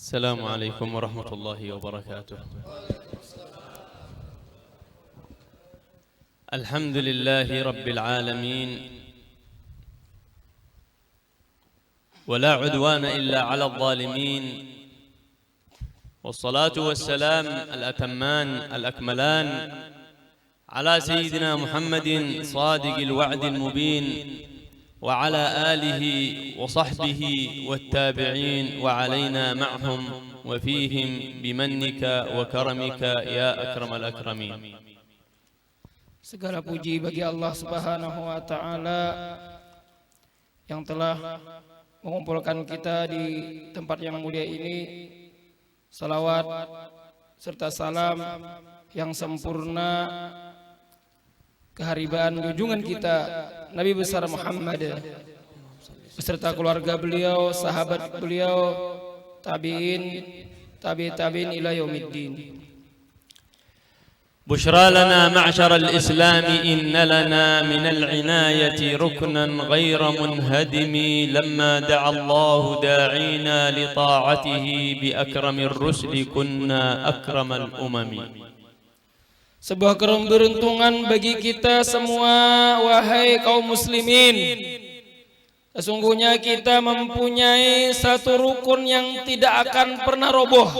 السلام عليكم ورحمة الله وبركاته. الحمد لله رب العالمين، ولا عدوان إلا على الظالمين، والصلاة والسلام الأتمان الأكملان على سيدنا محمد صادق الوعد المبين، وعلى آله وصحبه والتابعين وعلينا معهم وفيهم بمنك وكرمك يا أكرم الأكرمين. Segala puji bagi Allah Subhanahu wa taala yang telah mengumpulkan kita di tempat yang mulia ini. Salawat serta salam yang sempurna keharibaan junjungan kita Nabi besar Muhammad beserta keluarga beliau, sahabat beliau, tabi'in ila yaumiddin. بشرى لنا معشر الإسلام إن لنا من العناية ركنا غير منهدم لما دعا الله داعينا لطاعته بأكرم الرسل كنا أكرم الأمم. Sebuah keberuntungan bagi kita semua, wahai kaum muslimin. Sesungguhnya kita mempunyai satu rukun yang tidak akan pernah roboh.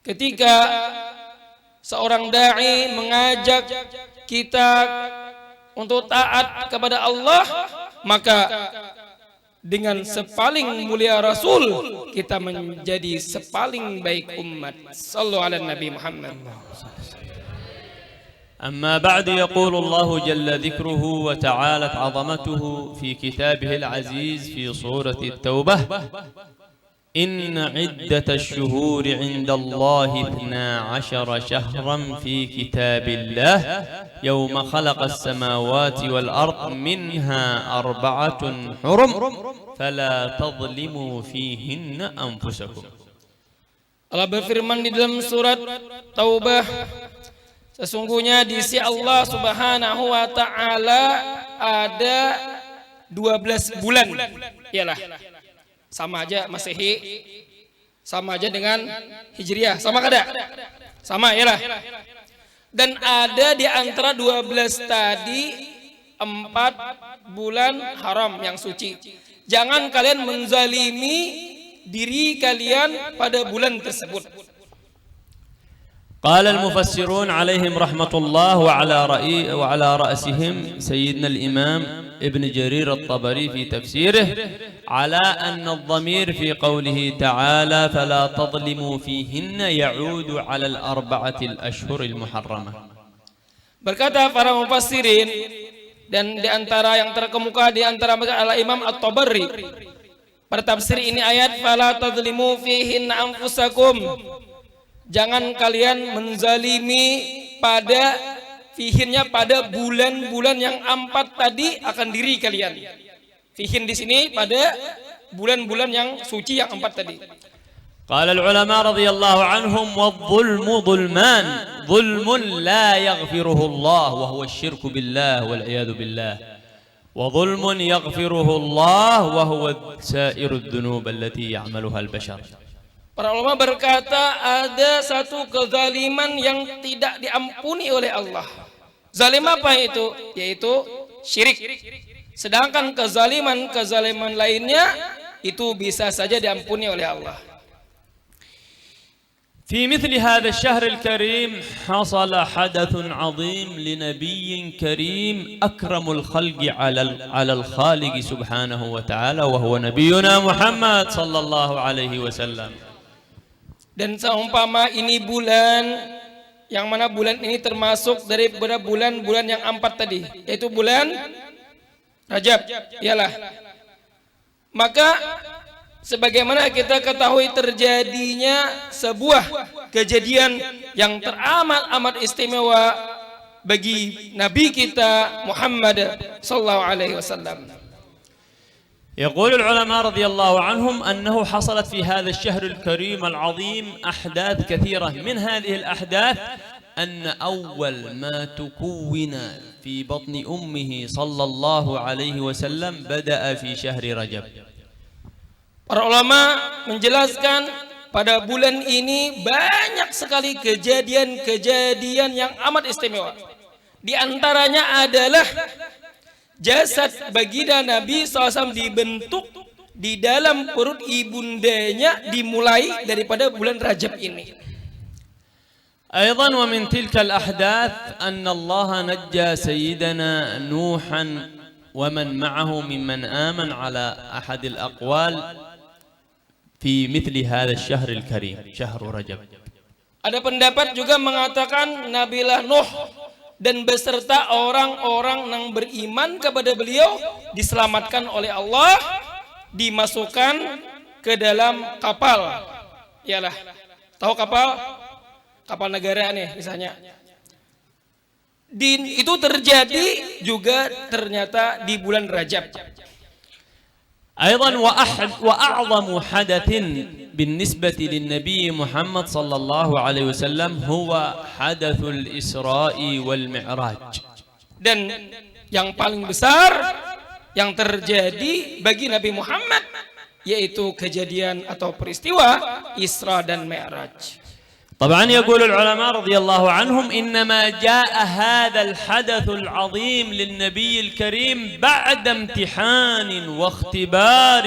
Ketika seorang da'i mengajak kita untuk taat kepada Allah, maka dengan sepaling mulia Rasul kita menjadi sepaling baik umat. Sallu ala Nabi Muhammad. أما بعد، يقول الله جل ذكره وتعالت عظمته في كتابه العزيز في سورة التوبة: إن عدة الشهور عند الله 12 شهرا في كتاب الله يوم خلق السماوات والأرض منها 4 حرم فلا تظلموا فيهن أنفسكم. Allah berfirman di dalam surat Taubah, sesungguhnya di sisi Allah Subhanahu wa taala ada 12 bulan. Iyalah, sama aja Masehi, sama aja dengan Hijriah, sama kada? Sama, iyalah. Dan ada di antara 12 tadi 4 bulan haram yang suci. Jangan kalian menzalimi diri kalian pada bulan tersebut. قال المفسرون عليهم رحمة الله وعلى رأسهم سيدنا الإمام ابن جرير الطبري في تفسيره على أن الضمير في قوله تعالى فلا تظلموا فيهن يعود على 4 الأشهر المحرمة. Berkata para mufassirin, dan di antara yang terkemuka di antara Al-Imam At-Tabari, pada tafsir ini ayat fala tadzlimu fihinna anfusakum, jangan kalian menzalimi pada fihinnya pada bulan-bulan yang 4 tadi akan diri kalian. Fihin di sini pada bulan-bulan yang suci yang 4 tadi. قال العلماء رضي الله عنهم: والظلم ظلمان، ظلم لا يغفره الله وهو الشرك بالله والعياذ بالله، وظلم يغفره الله وهو سائر الذنوب التي يعملها البشر. Para ulama berkata ada satu kezaliman yang tidak diampuni oleh Allah. Zalim apa itu? Yaitu syirik. Sedangkan kezaliman lainnya itu bisa saja diampuni oleh Allah. في مثل هذا الشهر الكريم حصل حدث عظيم لنبي كريم أكرم الخلق على الخالق سبحانه وتعالى وهو نبينا محمد صلى الله عليه وسلم. Dan seumpama ini bulan, yang mana bulan ini termasuk daripada bulan-bulan yang 4 tadi, yaitu bulan Rajab, ialah. Maka sebagaimana kita ketahui terjadinya sebuah kejadian yang teramat istimewa bagi Nabi kita Muhammad sallallahu alaihi wasallam. يقول العلماء رضي الله عنهم أنه حصلت في هذا الشهر الكريم العظيم أحداث كثيرة. من هذه الأحداث أن أول ما تكون في بطن أمه صلى الله عليه وسلم بدأ في شهر رجب. Para ulama menjelaskan pada bulan ini banyak sekali kejadian-kejadian yang amat istimewa. Di antaranya adalah jasad baginda Nabi SAW dibentuk di dalam perut ibundanya dimulai daripada bulan Rajab ini. أيضا ومن تلك الأحداث أن الله نجى سيدنا نوحا ومن معه ممن آمن على أحد الأقوال في مثل هذا الشهر الكريم شهر رجب. Ada pendapat juga mengatakan Nabilah Nuh dan beserta orang-orang yang beriman kepada beliau diselamatkan oleh Allah, dimasukkan ke dalam kapal. Iyalah, tahu kapal? Kapal negara nih misalnya. Itu terjadi juga ternyata di bulan Rajab. أيضا وأعظم حدث بالنسبة للنبي محمد صلى الله عليه وسلم هو حدث الإسراء والمعراج. Dan yang paling besar yang terjadi bagi Nabi Muhammad yaitu kejadian atau peristiwa Isra dan Mi'raj. طبعا يقول العلماء رضي الله عنهم إنما جاء هذا الحدث العظيم للنبي الكريم بعد امتحان واختبار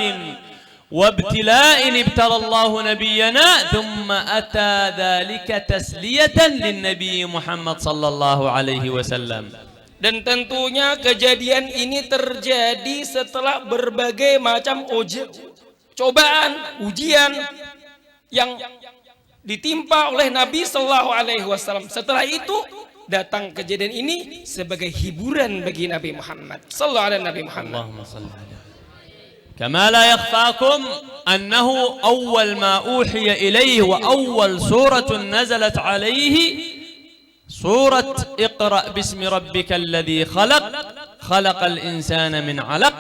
وابتلاء ابتلى الله نبينا ثم أتى ذلك تسلية للنبي محمد صلى الله عليه وسلم. Dan tentunya kejadian ini terjadi setelah berbagai macam cobaan, ujian yang ditimpa oleh Nabi Sallallahu Alaihi Wasallam. Setelah itu datang kejadian ini sebagai hiburan bagi Nabi Muhammad Sallallahu Alaihi Nabi Muhammad. كما لا يخفاكم أنه أول ما أوحي إليه وأول سورة نزلت عليه سورة اقرأ باسم ربك الذي خلق خلق الإنسان من علق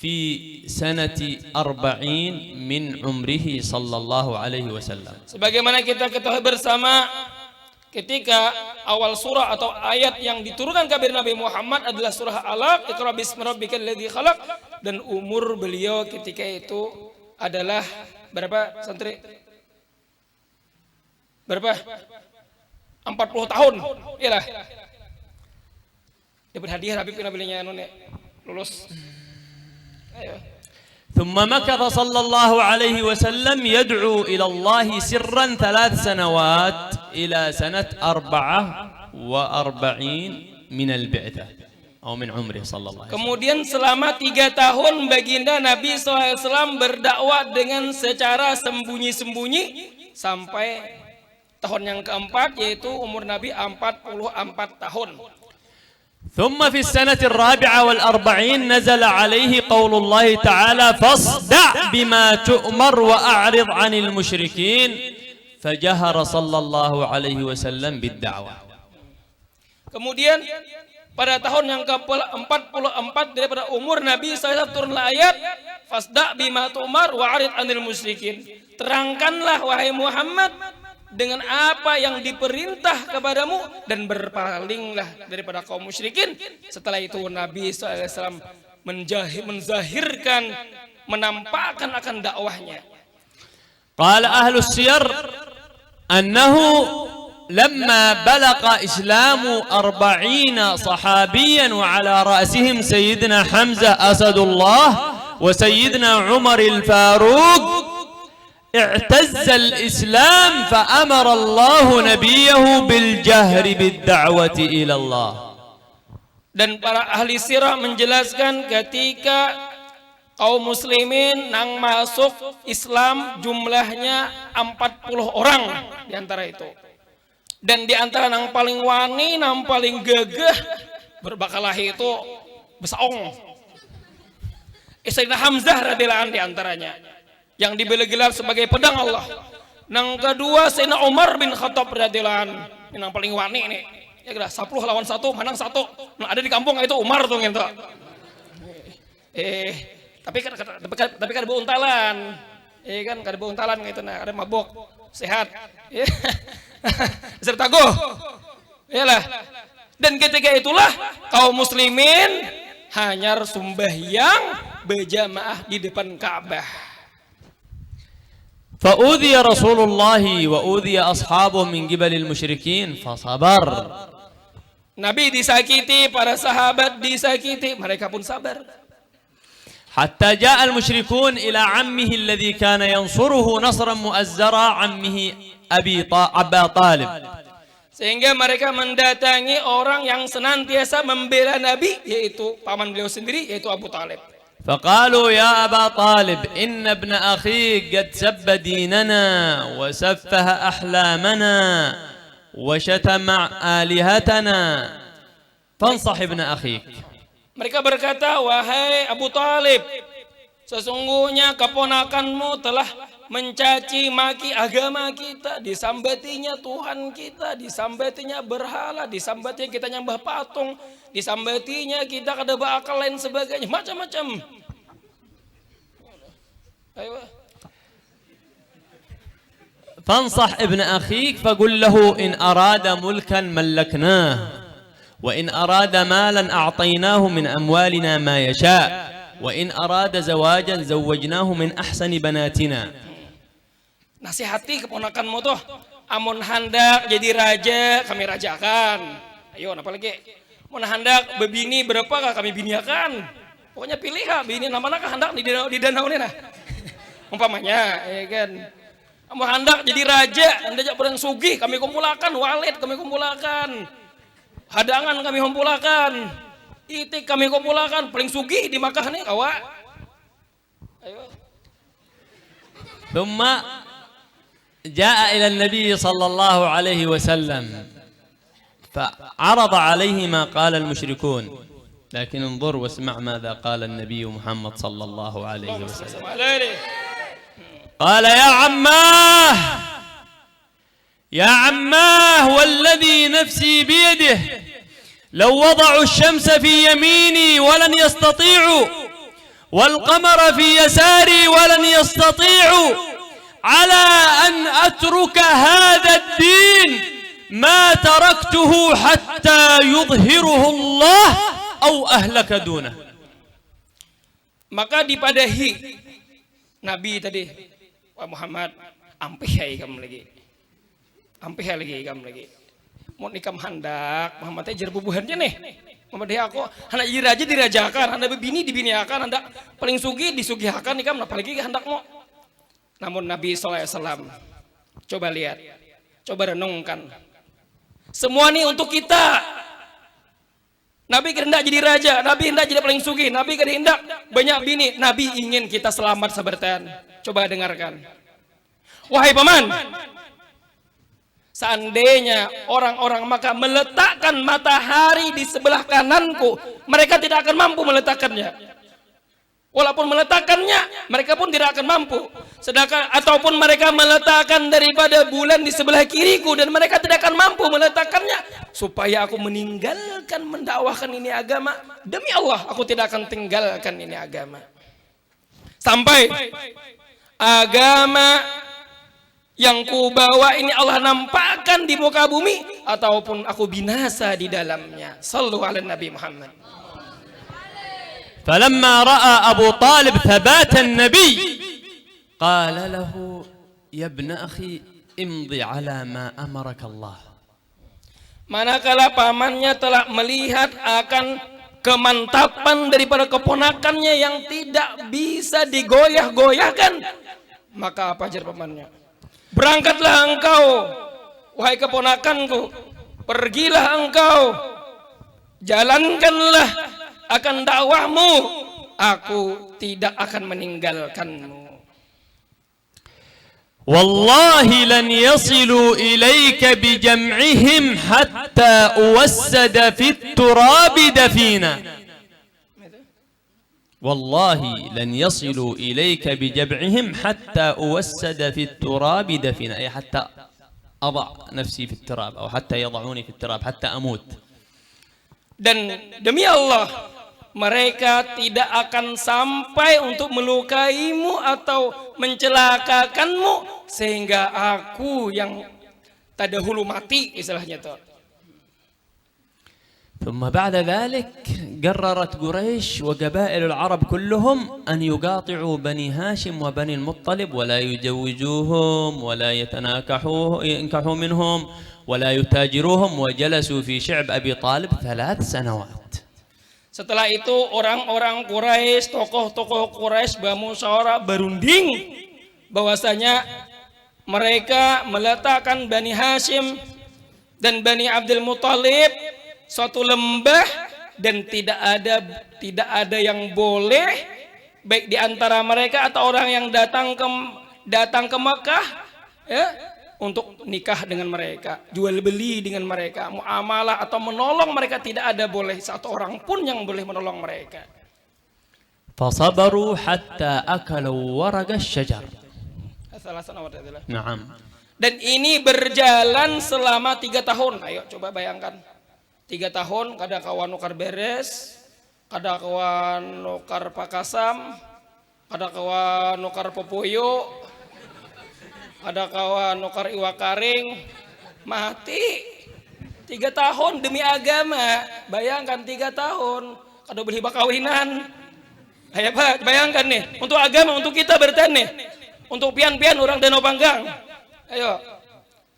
في سنة 40 من عمره صلى الله عليه وسلم. Sebagaimana kita ketahui bersama, ketika awal surah atau ayat yang diturunkan kepada Nabi Muhammad adalah surah Alaq, Iqra bismi rabbikal ladzi khalaq, dan umur beliau ketika itu adalah berapa santri? Berapa? 40 tahun. Iyalah. Dapat hadiah Habib Nabinya lulus. ثم مكث صلى الله عليه وسلم يدعو إلى الله سرا 3 سنوات إلى سنة 44 من البعثة أو من عمره صلى الله عليه وسلم. Kemudian selama 3 tahun baginda Nabi SAW berdakwah dengan secara sembunyi-sembunyi sampai tahun yang keempat, yaitu umur Nabi 44 tahun. ثم في السنة 44 نزل عليه قول الله تعالى فاصدع بما تؤمر وأعرض عن المشركين فجهر صلى الله عليه وسلم بالدعوة. Kemudian pada tahun yang ke-44 daripada umur Nabi SAW turunlah ayat fasda' bima tu'mar wa'arid 'anil musyrikin. Terangkanlah wahai Muhammad dengan apa yang diperintah kepadamu dan berpalinglah daripada kaum musyrikin. Setelah itu Nabi SAW menzahirkan, menampakkan akan dakwahnya. Qala ahlus siyar annahu lamma balaqa islamu 40 sahabiyan wa ala ra'sihim sayyidina Hamzah Asadullah wa sayyidina Umar al-Faruq اعتز الإسلام فأمر الله نبيه بالجهر بالدعوة إلى الله. Dan para ahli sirah menjelaskan ketika kaum muslimin nang masuk Islam jumlahnya 40 orang di antara itu. Dan di antara nang paling wani, nang paling gagah berbakalahi itu besaong. Sayyidina Hamzah radhiyallahu anhu di antaranya, yang diberi gelar sebagai pedang Allah. Nang kedua Sayyidina Umar bin Khattab radhiyallahu anhu, yang paling wani ini. Ya kira 10 lawan 1, menang 1. Nah, ada di kampung itu Umar tuh gitu. Tapi kan beuntalan. Kan kada beuntalan gitu, nah ada mabuk, sehat. Serta go. Iyalah. Dan ketika itulah kaum muslimin hanya sembahyang berjamaah di depan Ka'bah. فأوذي رسول الله وأوذي أصحابه من قبل المشركين فصبر. Nabi disakiti, para sahabat disakiti, mereka pun sabar. حتى جاء المشركون إلى عمه الذي كان ينصره نصرا مؤزرا، عمه أبا طالب. Sehingga mereka mendatangi orang yang senantiasa membela Nabi, yaitu paman beliau sendiri, yaitu Abu Talib. فقالوا يا أبا طالب إن ابن أخيك قد سب ديننا وسفه أحلامنا وشتم آلهتنا فانصح ابن أخيك. Mereka berkata, wahai Abu Talib, sesungguhnya keponakanmu telah mencaci maki agama kita, disambatinya Tuhan kita, disambatinya berhala, disambatinya kita nyembah patung, disambatinya kita kada berakal lain sebagainya, macam-macam. Ayo. فانصح ابن أخيك فقل له إن أراد ملكا ملكناه وإن أراد مالا أعطيناه من أموالنا ما يشاء وإن أراد زواجا زوجناه من أحسن بناتنا. Nasihati keponakanmu tuh, amun hendak jadi raja kami rajakan. Ayo, apa lagi? Mun hendak bebini berapa kami biniakan. Pokoknya pilih bini namanya hendak di danau ini nah. Umpamanya, ya kan. Amun hendak jadi raja, hendak perang sugih kami kumpulakan, walid kami kumpulakan. Hadangan kami kumpulakan. Itik kami kumpulakan, paling sugih di Makkah nih, awak. Ayo. ثم جاء إلى النبي صلى الله عليه وسلم فعرض عليه ما قال المشركون، لكن انظر واسمع ماذا قال النبي محمد صلى الله عليه وسلم. قال يا عماه يا عماه والذي نفسي بيده لو وضعوا الشمس في يميني ولن يستطيعوا والقمر في يساري ولن يستطيعوا على أن أترك هذا الدين ما تركته حتى يظهره الله أو أهلك دونه. Maka dipadahi Nabi tadi, wah Muhammad, ampih kamu lagi, ampih lagi kamu lagi. Mau nikam hendak Muhammad teh jerbubuhannya nih. Muhammad dia aku hendak jadi raja dirajakan, hendak bini dibiniakan, hendak paling sugih disugihakan nikam, apalagi hendak mau. Namun Nabi SAW, coba lihat, coba renungkan. Semua ini untuk kita. Nabi hendak jadi raja, Nabi hendak jadi paling sugih, Nabi hendak banyak bini, Nabi ingin kita selamat sabartan. Coba dengarkan. Wahai paman, seandainya orang-orang Makkah meletakkan matahari di sebelah kananku, mereka tidak akan mampu meletakkannya. Walaupun meletakkannya, mereka pun tidak akan mampu. Sedangkan ataupun mereka meletakkan daripada bulan di sebelah kiriku dan mereka tidak akan mampu meletakkannya, supaya aku meninggalkan mendakwahkan ini agama, demi Allah aku tidak akan tinggalkan ini agama. Sampai agama yang ku bawa ini Allah nampakkan di muka bumi ataupun aku binasa di dalamnya. Sallu ala Nabi Muhammad. فلما رأى أبو طالب ثبات النبي قال له يا ابن أخي امضي على ما أمرك الله. Manakala pamannya telah melihat akan kemantapan daripada keponakannya yang tidak bisa digoyah-goyahkan, maka apa ajar pamannya? Berangkatlah engkau, wahai keponakanku, pergilah engkau, jalankanlah akan dakwahmu, aku tidak akan meninggalkanmu. Wallahi lan yasilu ilayka bijam'ihim hatta uwassada fit turabi dafina. Wallahi lan yasilu ilayka bijam'ihim hatta uwassada fit turabi dafina, ay hatta adha nafsi fit turab atau hatta yad'uni fit turab hatta amut. Dan demi Allah, mereka tidak akan sampai untuk melukaimu atau mencelakakanmu sehingga aku yang terdahulu mati, istilahnya itu. ثم بعد ذلك قررت قريش وقبائل العرب كلهم أن يقاطعوا بني هاشم وبني المطلب ولا يجوجوهم ولا ينكحوا منهم ولا يتاجروهم وجلسوا في شعب أبي طالب 3 سنوات. Setelah itu orang-orang Quraisy, tokoh-tokoh Quraisy bermusyawarah berunding bahwasanya mereka meletakkan Bani Hashim dan Bani Abdul Muthalib suatu lembah dan tidak ada yang boleh baik di antara mereka atau orang yang datang ke Mekah ya, untuk nikah dengan mereka, jual beli dengan mereka, muamalah atau menolong mereka, tidak ada boleh satu orang pun yang boleh menolong mereka. فصبروا حتى أكلوا ورق الشجر. نعم. Dan ini berjalan selama 3 tahun. Ayo coba bayangkan. 3 tahun kada kawan nukar beres, kada kawan nukar pakasam, kada kawan nukar popoyo, ada kawan nukar iwak karing, mati 3 tahun demi agama. Bayangkan 3 tahun kada beli bakawinan. Ayo bayangkan nih, untuk agama, untuk kita bertani, untuk pian-pian orang Danau Panggang. Ayo,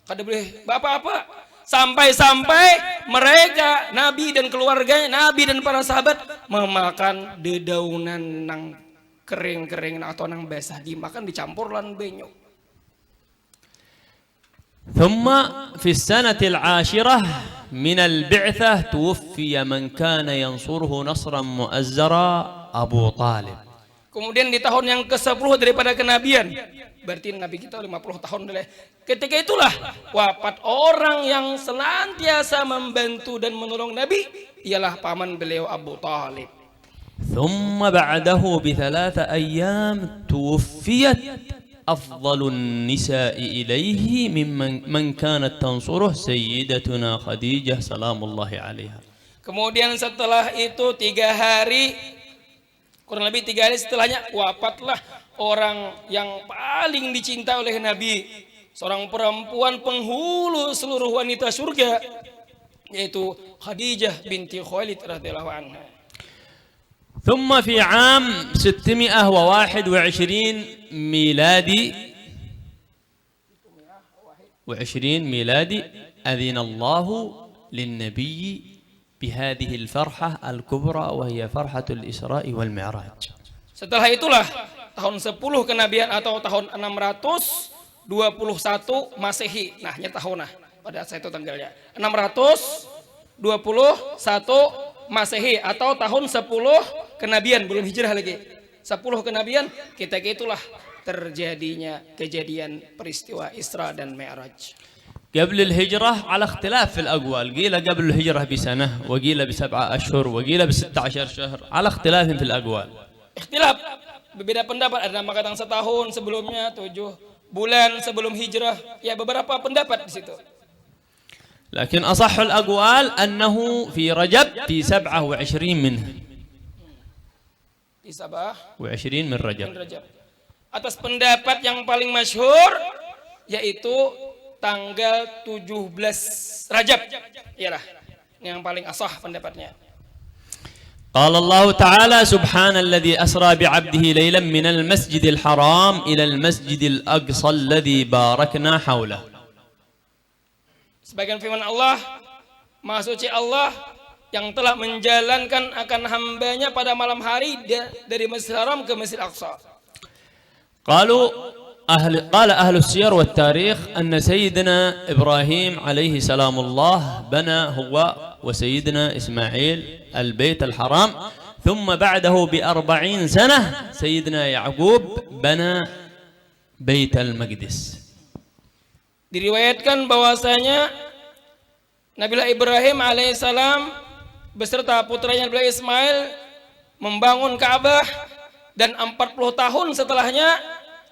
kada beli apa-apa. Sampai-sampai mereka, Nabi dan keluarganya, Nabi dan para sahabat memakan dedaunan nang kering-kering atau nang basah, dimakan dicampur lan benyo. ثم في السنة 10 من البعثة توفي من كان ينصره نصرا مؤزرا أبو طالب. Kemudian di tahun yang ke-10 daripada kenabian, berarti Nabi kita 50 tahun dulu. Ketika itulah wafat orang yang senantiasa membantu dan menolong Nabi, ialah paman beliau Abu Talib. ثم بعده ب3 أيام توفيت أفضل النساء إليه من كانت تنصره سيدتنا خديجة سلام الله عليها. Kemudian setelah itu 3 hari, kurang lebih 3 hari setelahnya, wafatlah orang yang paling dicinta oleh Nabi, seorang perempuan penghulu seluruh wanita surga, yaitu Khadijah binti Khuwailid radhiyallahu anha. ثم في عام 621 ميلادي أذن الله للنبي بهذه الفرحة الكبرى وهي فرحة الإسراء والمعراج. Setelah itulah tahun 10 kenabian atau tahun 621 Masehi. Nah, nya tahun pada saat itu tanggalnya 621 Masehi atau tahun 10 kenabian, belum hijrah lagi. 10 kenabian, ketika itulah terjadinya kejadian peristiwa Isra dan Mi'raj. قبل الهجرة على اختلاف في الأقوال، قيل قبل الهجرة بسنة وقيل ب7 أشهر وقيل ب16 شهر، على اختلاف في الأقوال. Ikhtilaf, berbeda pendapat, ada yang mengatakan setahun sebelumnya, 7 bulan sebelum hijrah, ya beberapa pendapat di situ. لكن أصح الأقوال أنه في رجب في 27 منه. Di 27 من رجب. Atas pendapat yang paling masyhur yaitu tanggal 17 Rajab. Iyalah yang paling asah pendapatnya. قال الله تعالى سبحان الذي أسرى بعبده ليلا من المسجد الحرام إلى المسجد الأقصى الذي باركنا حوله. Sebagian firman Allah, Maha Suci Allah yang telah menjalankan akan hambanya pada malam hari dari Masjidil Haram ke Masjidil Aqsa. قال أهل السير والتاريخ أن سيدنا إبراهيم عليه سلام الله بنى هو وسيدنا إسماعيل البيت الحرام، ثم بعده ب40 سنة سيدنا يعقوب بنى بيت المقدس. Diriwayatkan bahwasanya Nabiullah Ibrahim alaihissalam beserta putranya Nabiullah Ismail membangun Ka'bah, dan 40 tahun setelahnya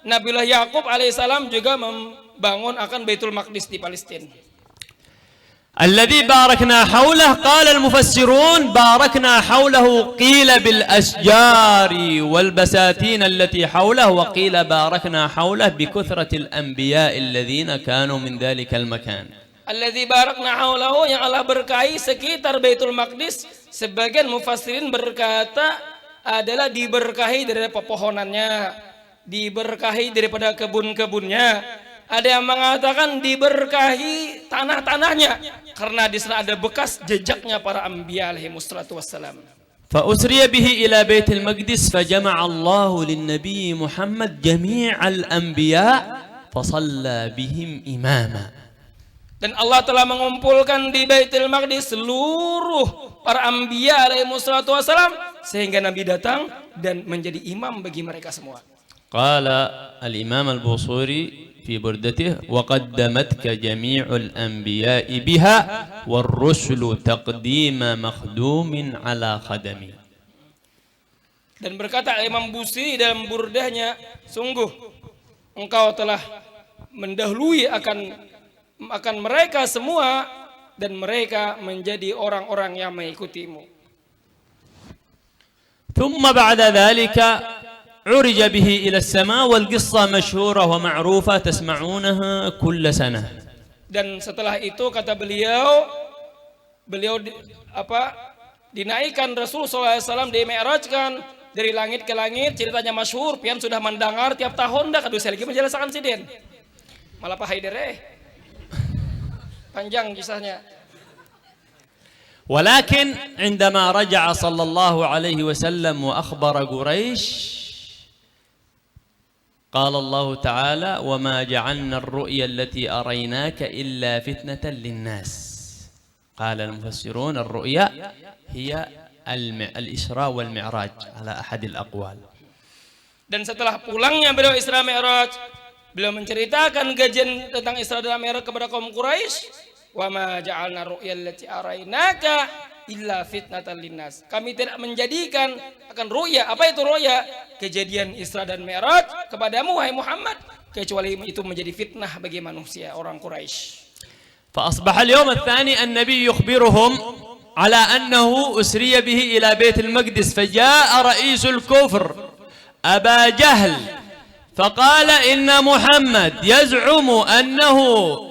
Nabiullah Yakub alaihissalam juga membangun akan Baitul Maqdis di Palestina. الذي باركنا حوله قال المفسرون باركنا حوله قيل بالأشجار والبساتين التي حوله وقيل باركنا حوله بكثرة الأنبياء الذين كانوا من ذلك المكان. Alladzi barakna haulahu, yang Allah berkahi sekitar Baitul Maqdis. Sebagian mufassirin berkata adalah diberkahi dari pepohonannya, diberkahi daripada kebun-kebunnya. Ada yang mengatakan diberkahi tanah-tanahnya karena di sana ada bekas jejaknya para anbiya alaihi wassalatu wassalam. فأسري به إلى بيت المقدس فجمع الله للنبي محمد جميع الأنبياء فصلى بهم إماما. Dan Allah telah mengumpulkan di Baitul Maqdis seluruh para anbiya alaihi wassalatu wassalam sehingga Nabi datang dan menjadi imam bagi mereka semua. قال الإمام البوصيري في بردته وقدمتك جميع الأنبياء بها والرسل تقديم مخدوم على خدمي. Dan berkata Imam Busiri dalam burdahnya, sungguh engkau telah mendahului akan mereka semua dan mereka menjadi orang-orang yang mengikutimu. ثم بعد ذلك عرج به إلى السماء والقصة مشهورة ومعروفة تسمعونها كل سنة. Dan setelah itu kata beliau dinaikkan Rasul SAW, di-mi'rajkan dari langit ke langit, ceritanya masyhur, pian sudah mendengar tiap tahun dah kadu saya lagi menjelaskan siden. Malah Pak Haider panjang kisahnya. ولكن عندما رجع صلى الله عليه وسلم وأخبر قريش قال الله تعالى وما جعلنا الرؤيا التي أريناك إلا فتنة للناس. قال المفسرون الرؤيا هي الإسراء والمعراج على أحد الأقوال. Dan setelah pulangnya beliau Isra Mi'raj, beliau menceritakan kajian tentang Isra dan Mi'raj kepada kaum Quraisy. Wa ma ja'alna ru'ya allati arainaka illa fitnatan linnas. Kami tidak menjadikan akan ru'ya. Apa itu ru'ya? Kejadian Isra dan Mi'raj kepadamu wahai Muhammad kecuali itu menjadi fitnah bagi manusia orang Quraisy. فأصبح اليوم الثاني النبي يخبرهم على أنه أسري به إلى بيت المقدس فجاء رئيس الكفر أبا جهل فقال إن محمد يزعم أنه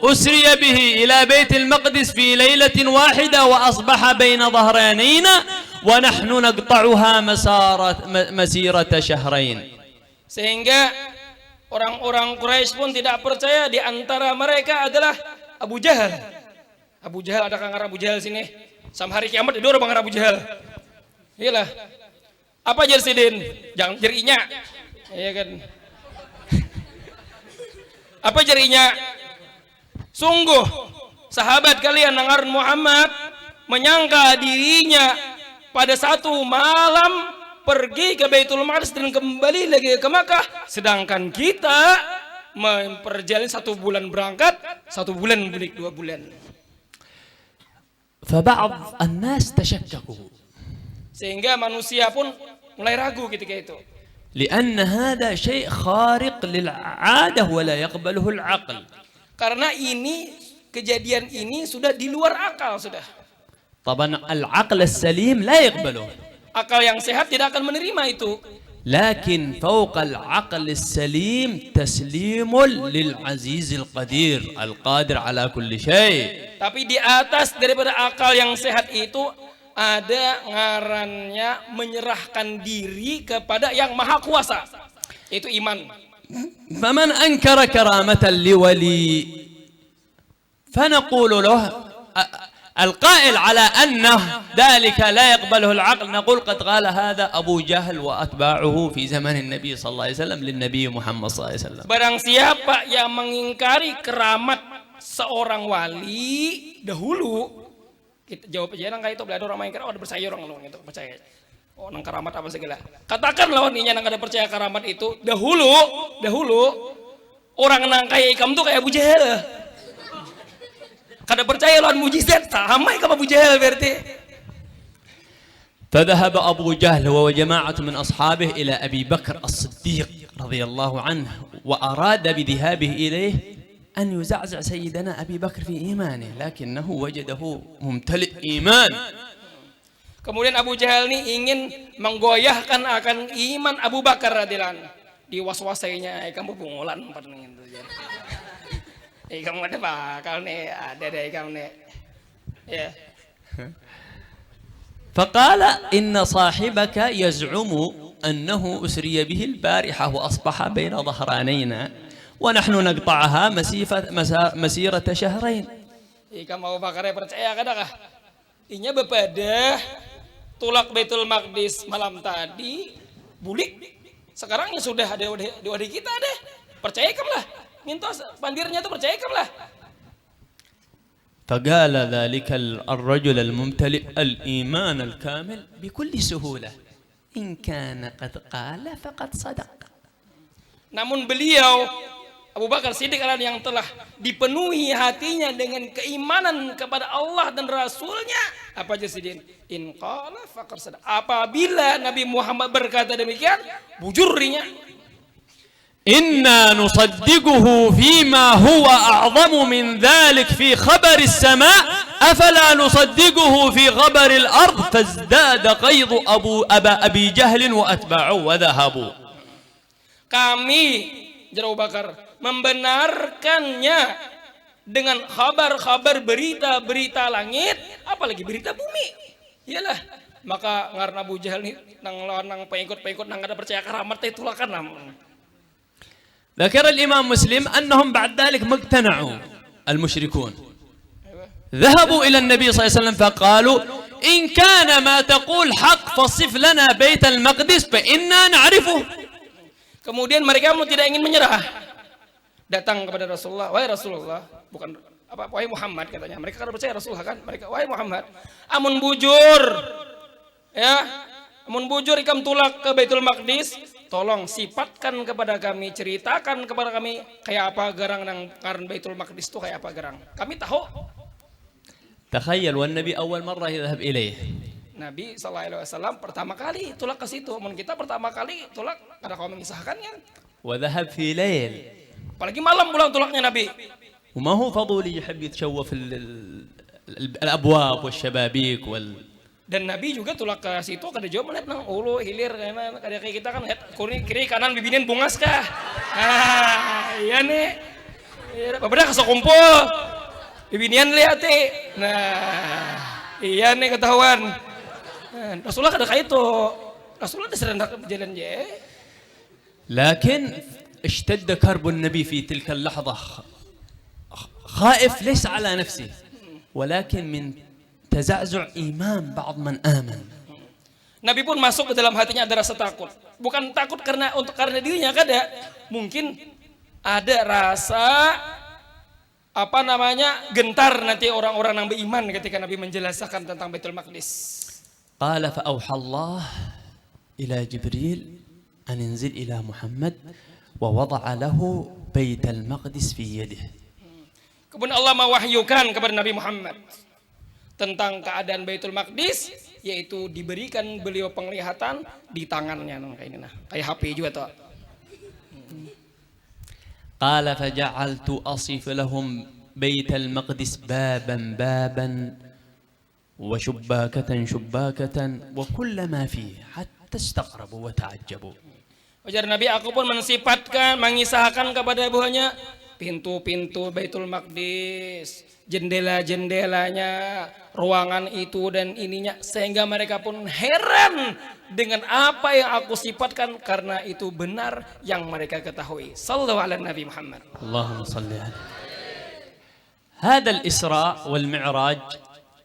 أسري به إلى بيت المقدس في ليلة واحدة وأصبح بين ظهرانينا ونحن نقطعها مسيرة شهرين. Sehingga orang-orang Quraisy pun tidak percaya. Di antara mereka adalah Abu Jahal. Abu Jahal, ada kang Abu Jahal sini. Sampai hari kiamat itu orang Abu Jahal. Iyalah. Apa jersidin? Jangan jerinya. Iya kan. Apa jerinya? Sungguh sahabat kalian nangar Muhammad menyangka dirinya pada satu malam pergi ke Baitul Maqdis dan kembali lagi ke Makkah, sedangkan kita memperjalanan 1 bulan berangkat, 1 bulan balik 2 bulan. فبعض الناس تشككوا. Sehingga manusia pun mulai ragu ketika itu. لأن هذا شيء خارق للعادة ولا يقبله العقل. Karena ini kejadian ini sudah di luar akal sudah. طبعا العقل السليم لا يقبله. Akal yang sehat tidak akan menerima itu. لكن فوق العقل السليم تسليم للعزيز القدير القادر على كل شيء. Tapi di atas daripada akal yang sehat itu ada ngarannya menyerahkan diri kepada yang maha kuasa, itu iman. فمن أنكر كرامة لولي فنقول له القائل على أنه ذلك لا يقبله العقل نقول قد قال هذا أبو جهل وأتباعه في زمن النبي صلى الله عليه وسلم للنبي محمد صلى الله عليه وسلم. Barang siapa yang mengingkari keramat seorang wali dahulu, kita jawab aja nang itu belajar orang main kira ada percaya orang lawan itu percaya. Oh nang karamat apa segala. Katakan lawan inya nang ada percaya karamat itu dahulu orang nang kayak ikam tuh kayak Abu Jahal. Kada percaya lawan mujizat sama kayak Abu Jahal berarti. فذهب أبو جهل وجماعة من أصحابه إلى أبي بكر الصديق رضي الله عنه وأراد بذهابه إليه أن يزعزع سيدنا أبي بكر في إيمانه لكنه وجده ممتلئ إيمان. Kemudian Abu Jahal ini ingin menggoyahkan akan iman Abu Bakar radhiyallahu anhu. Diwaswasainya kamu bungolan Kamu ada bakal nih, ada deh kamu nih. Ya. فقال إن صاحبك يزعم أنه أسري به البارحة وأصبح بين ظهرانينا ونحن نقطعها مسيرة شهرين. Kamu Abu Bakar percaya kadakah? Inya bepada tulak Baitul Maqdis malam tadi bulik. Sekarang sudah ada di kita deh. Percaya kamlah. Mintos pandirnya tuh percaya kamlah. فقال ذلك الرجل الممتلئ الإيمان الكامل بكل سهولة إن كان قد قال فقد صدق. Namun beliau Abu Bakar Siddiq adalah yang telah dipenuhi hatinya dengan keimanan kepada Allah dan Rasulnya. Apa aja Sidin? In qala faqad sadaq. Apabila Nabi Muhammad berkata demikian, bujurnya. إنا نصدقه فيما هو أعظم من ذلك في خبر السماء أفلا نصدقه في خبر الأرض فازداد قيض أبي جهل وأتباعه وذهبوا. Kami Abu Bakar membenarkannya dengan kabar-kabar berita langit, apalagi berita bumi. Iyalah, maka ngarna Abu Jahal nih nang pengikut nang ada percaya karamat itulah kan namun. ذكر الإمام مسلم أنهم بعد ذلك ما اقتنعوا المشركون ذهبوا إلى النبي صلى الله عليه وسلم فقالوا إن كان ما تقول حق فصف لنا بيت المقدس فإنا نعرفه. Kemudian mereka tidak ingin menyerah, datang kepada Rasulullah, wahai Rasulullah, bukan apa wahai Muhammad katanya, mereka kan percaya Rasulullah kan, mereka wahai Muhammad, amun bujur ya, amun bujur ikam tulak ke Baitul Maqdis, tolong sifatkan kepada kami, ceritakan kepada kami kayak apa gerang nang karena Baitul Maqdis itu kayak apa gerang. Kami tahu. تخيل والنبي أول مرة يذهب إليه. Nabi SAW pertama kali tulak ke situ. Mun kita pertama kali tulak ada kaum mengisahkannya. وذهب في ليل. Apalagi malam pulang tulaknya Nabi. وما هو فضولي يحب يتشوف الأبواب والشبابيك Dan Nabi juga tulak ke situ kada jauh melihat nang ulu hilir karena kayak kita kan lihat kiri kanan bibinin bungas kah. Iya nih. Beberapa kasih kumpul. Bibinian lihat Nah, iya nih ketahuan. Rasulullah kada kayak itu. Rasulullah sedang jalan je. لكن اشتد كرب النبي في تلك اللحظة خائف ليس على نفسه ولكن من تزعزع إيمان بعض من آمن. Nabi pun masuk ke dalam hatinya ada rasa takut. Bukan takut karena dirinya kada. Mungkin ada rasa gentar nanti orang-orang yang beriman ketika Nabi menjelaskan tentang Baitul Maqdis. قال فأوحى الله إلى جبريل أن ينزل إلى محمد ووضع له بيت المقدس في يده. Kemudian Allah mewahyukan kepada Nabi Muhammad tentang keadaan Baitul Maqdis, yaitu diberikan beliau penglihatan di tangannya kayak ini kayak HP juga toh. قال فجعلت أصف لهم بيت المقدس بابا بابا وشباكة شباكة وكل ما فيه حتى استغربوا وتعجبوا. Ujar Nabi, aku pun mengisahkan kepada ibunya pintu-pintu Baitul Maqdis, jendela-jendelanya, ruangan itu dan ininya, sehingga mereka pun heran dengan apa yang aku sifatkan karena itu benar yang mereka ketahui. Sallallahu ala Nabi Muhammad. Allahumma salli alaihi. هذا الإسراء والمعراج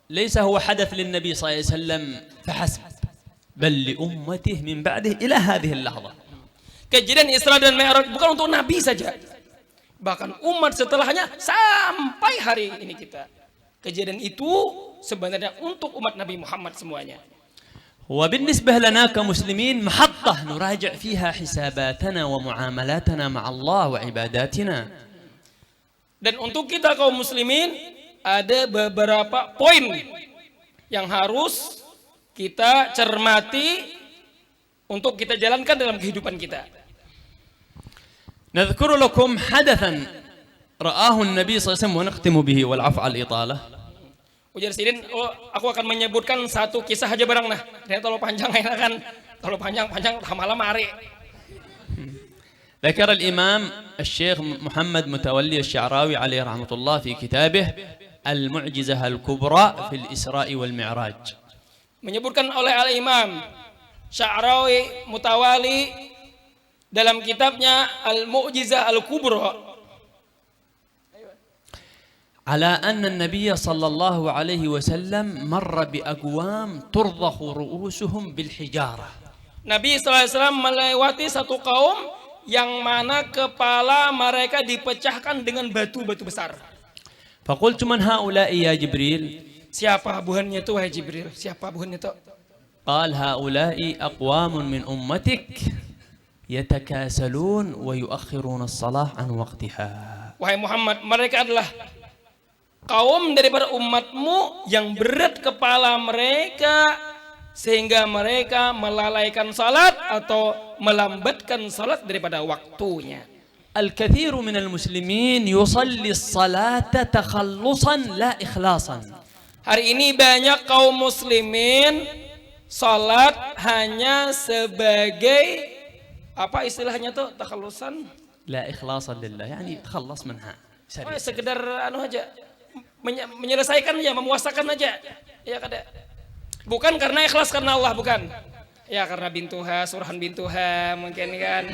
ليس هو حدث للنبي صلى الله عليه وسلم فحسب بل لأمته من بعده إلى هذه اللحظة. Kejadian Isra dan Mi'raj bukan untuk Nabi saja, bahkan umat setelahnya sampai hari ini kita. Kejadian itu sebenarnya untuk umat Nabi Muhammad semuanya. وبالنسبة لنا كمسلمين محطة نراجع فيها حساباتنا ومعاملاتنا مع الله وعباداتنا. Dan untuk kita kaum muslimin ada beberapa poin yang harus kita cermati untuk kita jalankan dalam kehidupan kita. نذكر لكم حدثا رآه النبي صلى الله عليه وسلم ونختم به والعفو على الإطالة. Ujar Sidin, aku akan menyebutkan satu kisah aja barang nah. Ternyata terlalu panjang kan. Terlalu panjang lama-lama hari. ذكر الإمام الشيخ محمد متولي الشعراوي عليه رحمة الله في كتابه المعجزة الكبرى في الإسراء والمعراج. Menyebutkan oleh Al-Imam Sya'rawi Mutawali dalam kitabnya Al-Mu'jizah Al-Kubra على أن النبي صلى الله عليه وسلم مر بأقوام ترضخ رؤوسهم بالحجارة. Nabi SAW melewati satu kaum yang mana kepala mereka dipecahkan dengan batu-batu besar. فقلت من هؤلاء يا جبريل؟ Siapa buhannya itu wahai Jibril? Siapa buhannya itu? قال هؤلاء أقوام من أمتك يتكاسلون ويؤخرون الصلاة عن وقتها. Wahai Muhammad, mereka adalah kaum daripada umatmu yang berat kepala mereka sehingga mereka melalaikan salat atau melambatkan salat daripada waktunya. الكثير من المسلمين يصلي الصلاة تخلصا لا إخلاصا. Hari ini banyak kaum muslimin salat hanya sebagai apa istilahnya tuh takhallusan? لا إخلاصا لله يعني تخلص منها. Sekedar anu aja menyelesaikan aja, memuasakan aja. Ya kada. Bukan karena ikhlas karena Allah, bukan. Ya karena bintuha, surahan bintuha mungkin kan.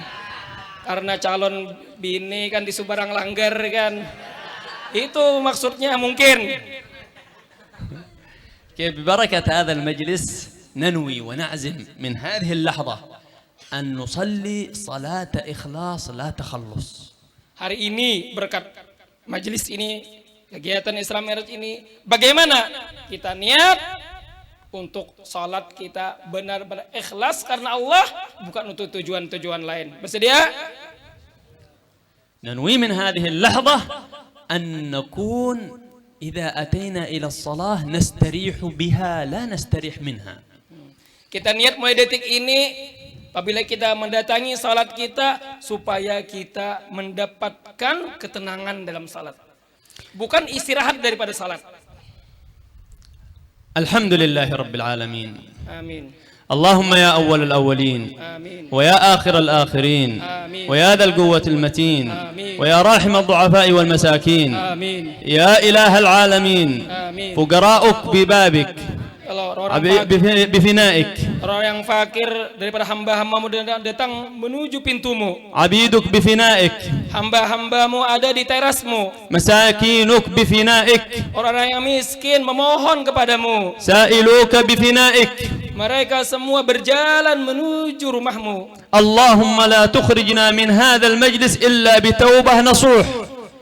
Karena calon bini kan di Subarang Langgar kan. Itu maksudnya mungkin. ببركة هذا المجلس ننوي ونعزم من هذه اللحظة أن نصلي صلاة إخلاص لا تخلص. Hari ini berkat majelis ini, kegiatan Isra Mi'raj ini, bagaimana kita niat untuk salat kita benar-benar ikhlas karena Allah, bukan untuk tujuan-tujuan lain. Bersedia? ننوي من هذه اللحظة أن نكون إذا أتينا إلى الصلاة نستريح بها لا نستريح منها. Kita niat mulai detik ini apabila kita mendatangi salat kita supaya kita mendapatkan ketenangan dalam salat. Bukan istirahat daripada salat. الحمد لله رب العالمين. Amin. اللهم يا أول الأولين Amin. ويا آخر الآخرين آمين. ويا ذا القوة المتين آمين. ويا راحم الضعفاء والمساكين Amin. يا إله العالمين Amin. فقراؤك ببابك Kalau orang بفنائك orang yang fakir daripada hamba-hambamu datang menuju pintumu. عبيدك بفنائك Hamba-hambamu ada di terasmu. مساكينك بفنائك Orang-orang yang miskin memohon kepadamu. سائلوك بفنائك Mereka semua berjalan menuju rumahmu. اللهم لا تخرجنا من هذا المجلس إلا بتوبة نصوح.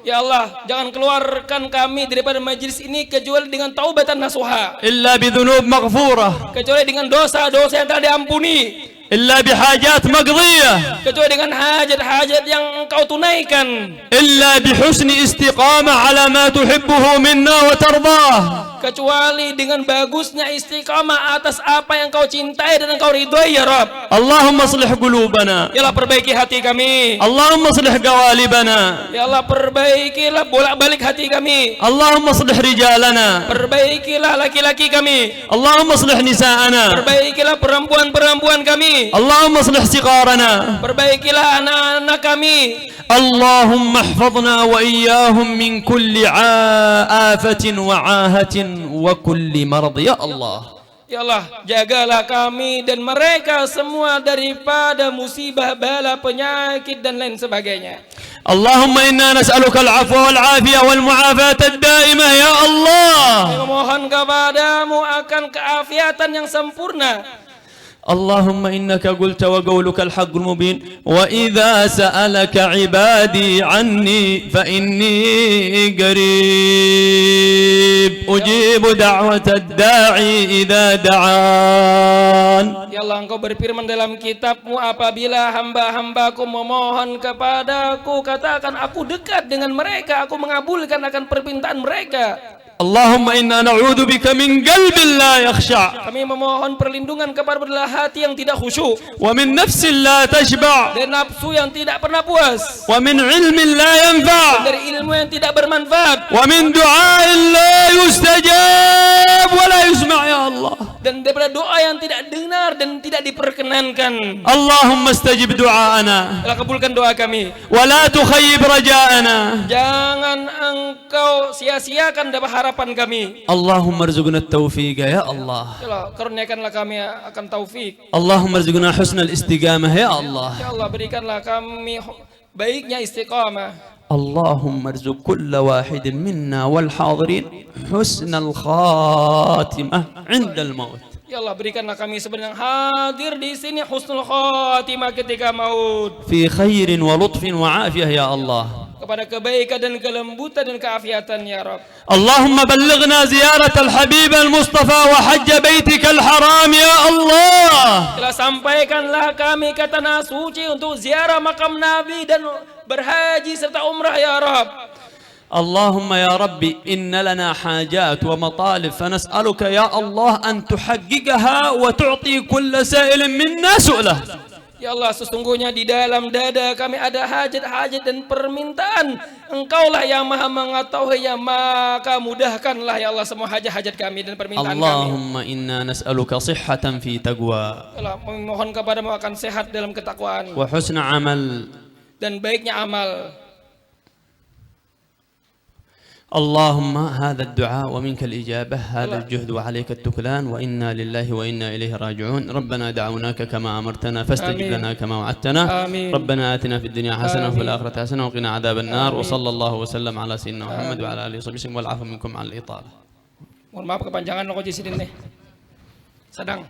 Ya Allah, jangan keluarkan kami daripada majelis ini kecuali dengan taubatan nasuha. إلا بذنوب مغفورة. Kecuali dengan dosa-dosa yang telah diampuni. إلا بحاجات مقضية. Kecuali dengan hajat-hajat yang engkau tunaikan. إلا بحسن استقامة على ما تحبه منا وترضاه. Kecuali dengan bagusnya istiqamah atas apa yang kau cintai dan engkau ridhoi ya Rabb. اللهم اصلح قلوبنا. Ya Allah, perbaiki hati kami. اللهم اصلح قوالبنا. Ya Allah, perbaikilah bolak-balik hati kami. اللهم اصلح رجالنا. Perbaikilah laki-laki kami. اللهم اصلح نساءنا. Perbaikilah perempuan-perempuan kami. اللهم اصلح صغارنا. Perbaikilah anak-anak kami. اللهم احفظنا وإياهم من كل آفة وعاهة وكل مرض يا الله. Ya Allah, jagalah kami dan mereka semua daripada musibah, bala, penyakit dan lain sebagainya. اللهم إنا نسألك العفو والعافية والمعافاة الدائمة يا الله. Memohon kepadamu akan keafiatan yang sempurna. اللهم إنك قلت وقولك الحق المبين وإذا سألك عبادي عني فإني قريب أجيب دعوة الداعي إذا دعان. Ya Allah, engkau berfirman dalam kitabmu, apabila hamba-hambaku memohon kepadaku, katakan aku dekat dengan mereka, aku mengabulkan akan permintaan mereka. Allahumma inna na'udzu bika min qalbin la yakhsha Kami memohon perlindungan kepada hati yang tidak khusyuk, wa min nafsin la tashba dan nafsu yang tidak pernah puas, wa min ilmin la yanfa dari ilmu yang tidak bermanfaat, wa min du'ain la yustajab wa la yusma' ya Allah. dan daripada doa yang tidak dengar dan tidak diperkenankan. Allahumma istajib du'aana Allah kabulkan doa kami. wa la tukhayyib raja'ana. Jangan engkau sia-siakan dapat harapan kami. Allahumma arzuqna at-tawfiq ya Allah. Ya Allah, karuniakanlah kami akan taufik. Allahumma arzuqna husnal istiqamah ya Allah. Ya Allah, berikanlah kami baiknya istiqamah. اللهم ارزق كل واحد منا والحاضرين حسن الخاتمة عند الموت. Ya Allah, berikanlah kami sebenarnya hadir di sini husnul khatimah ketika maut. في خير ولطف وعافية يا الله. Kepada kebaikan dan kelembutan dan keafiatan ya Rabb. اللهم بلغنا زيارة الحبيب المصطفى وحج بيتك الحرام يا الله. Telah sampaikanlah kami ke tanah suci untuk ziarah makam Nabi dan berhaji serta umrah ya Rabb. اللهم يا ربي إن لنا حاجات ومطالب فنسألك يا الله أن تحققها وتعطي كل سائل منا سؤله. Ya Allah, sesungguhnya di dalam dada kami ada hajat-hajat dan permintaan. Engkaulah yang maha mengetahui, yang maka mudahkanlah ya Allah semua hajat-hajat kami dan permintaan kami. اللهم إنا نسألك صحة في تقوى Ya Allah, memohon kepadamu akan sehat dalam ketakwaan وحسن عمل. dan baiknya amal. اللهم هذا الدعاء ومنك الإجابة هذا الجهد وعليك التكلان وإنا لله وإنا إليه راجعون. ربنا دعوناك كما أمرتنا فاستجب لنا كما وعدتنا. آمين. ربنا آتنا في الدنيا حسنة وفي آمين. الآخرة حسنة وقنا عذاب النار. آمين. وصلى الله وسلم على سيدنا محمد وعلى آله وصحبه وسلم والعفو منكم على الإطالة. Mohon maaf kepanjangan aku di sini nih. Sedang.